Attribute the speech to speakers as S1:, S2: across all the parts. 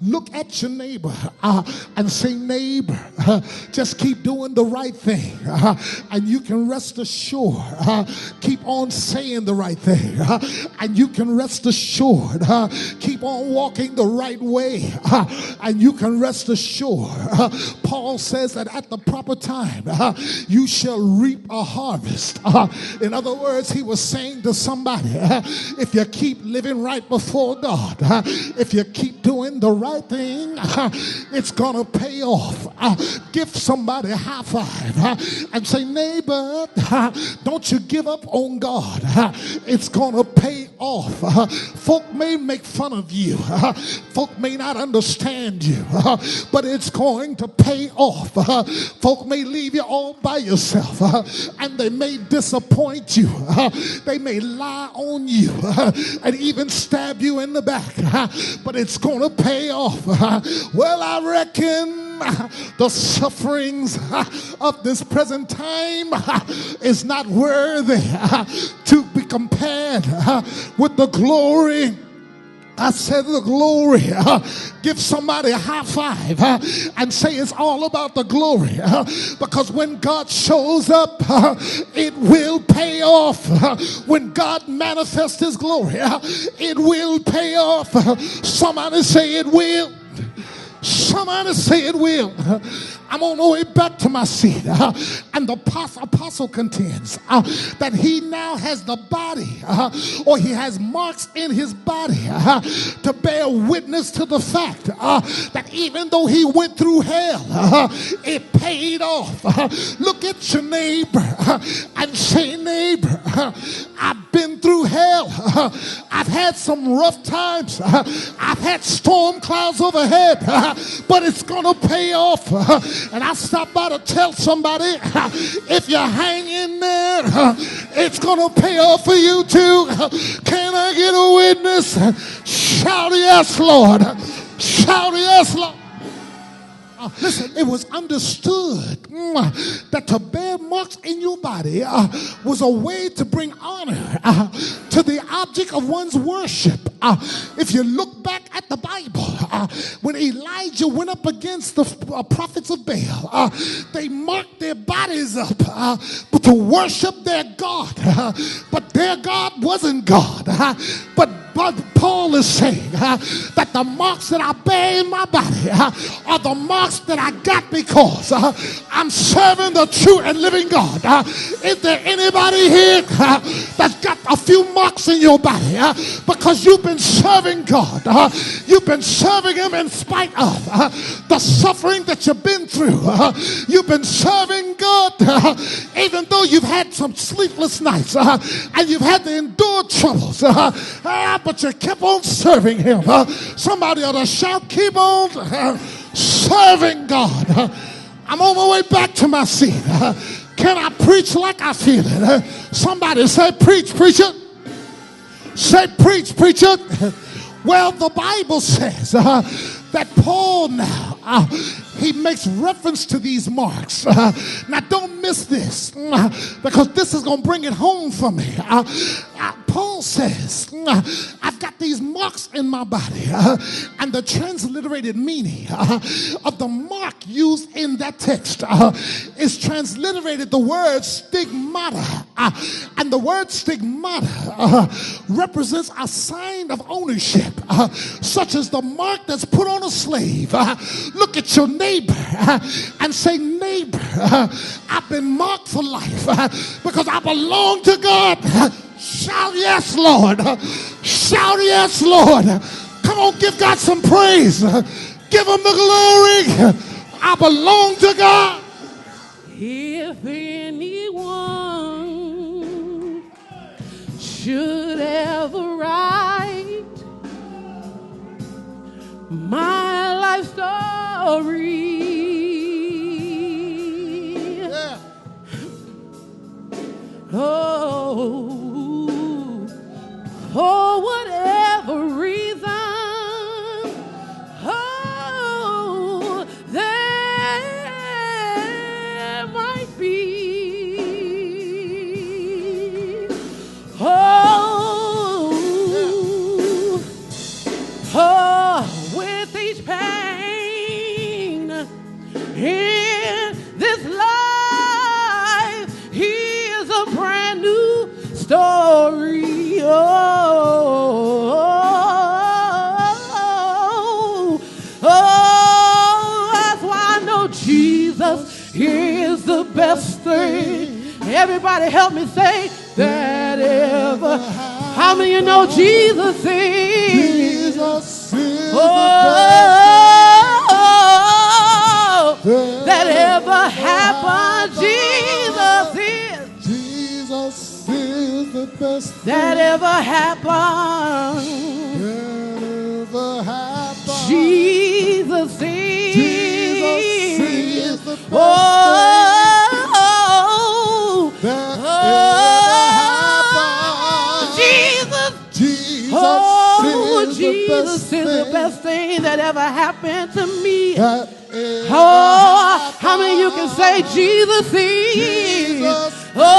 S1: Look at your neighbor and say, neighbor, just keep doing the right thing. And you can rest assured, keep on saying the right thing. And you can rest assured, keep on walking the right way. And you can rest assured. Paul says that at the proper time, you shall reap a harvest. In other words, he was saying to somebody, if you keep living right before God, if you keep doing the right thing, it's gonna pay off. Give somebody a high five and say, neighbor, don't you give up on God. It's gonna pay off. Folk may make fun of you, folk may not understand you, but it's going to pay off. Folk may leave you all by yourself, and they may disappoint you, they may lie on you, and even stab you in the back, but it's gonna pay off. Well, I reckon the sufferings of this present time is not worthy to be compared with the glory. I said the glory. Give somebody a high five and say it's all about the glory, because when God shows up, it will pay off. When God manifests his glory, it will pay off. Somebody say it will. Somebody say it will. I'm on the way back to my seat. And the apostle contends that he now has the body, or he has marks in his body to bear witness to the fact that even though he went through hell, it paid off. Look at your neighbor and say, neighbor, I've been through hell. I've had some rough times. I've had storm clouds overhead, but it's going to pay off. And I stopped by to tell somebody, if you hang in there, it's going to pay off for you too. Can I get a witness? Shout yes, Lord. Shout yes, Lord. Listen, it was understood that to bear marks in your body was a way to bring honor to the object of one's worship. If you look back at the Bible, when Elijah went up against the prophets of Baal, they marked their bodies up to worship their God. But their God wasn't God. But Paul is saying that the marks that I bear in my body are the marks that I got because I'm serving the true and living God. Is there anybody here that's got a few marks in your body because you've been serving God? You've been serving him in spite of the suffering that you've been through. You've been serving God even though you've had some sleepless nights and you've had to endure troubles. But you kept on serving him. Somebody ought to shout, keep on serving God. I'm on my way back to my seat. Can I preach like I feel it? Somebody say, preach, preacher. Say, preach, preacher. Well, the Bible says that Paul now, he makes reference to these marks. Now, don't miss this, because this is going to bring it home for me. Paul says, I've got these marks in my body. And the transliterated meaning of the mark used in that text is transliterated the word stigmata. And the word stigmata represents a sign of ownership, such as the mark that's put on a slave. Look at your neighbor and say, neighbor, I've been marked for life because I belong to God. Shout yes, Lord. Shout yes, Lord. Come on, give God some praise. Give him the glory. I belong to God.
S2: If anyone should ever write my life story, for whatever reason, there might be, with each Everybody help me say that ever. How many of you know Jesus is?
S1: Jesus is
S2: Oh, that ever happened. Jesus is.
S1: Jesus is the best
S2: That ever happened.
S1: ever happened.
S2: Jesus is.
S1: Jesus is the best
S2: Oh,
S1: that
S2: oh,
S1: ever happened.
S2: Jesus.
S1: Jesus
S2: Oh,
S1: is
S2: Jesus
S1: the
S2: is the best thing that ever happened to me.
S1: that ever
S2: Oh, how many of you can say Jesus is?
S1: Jesus
S2: Oh,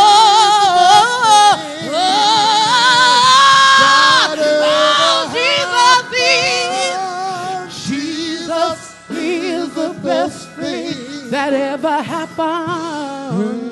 S2: Jesus is the best thing that ever happened.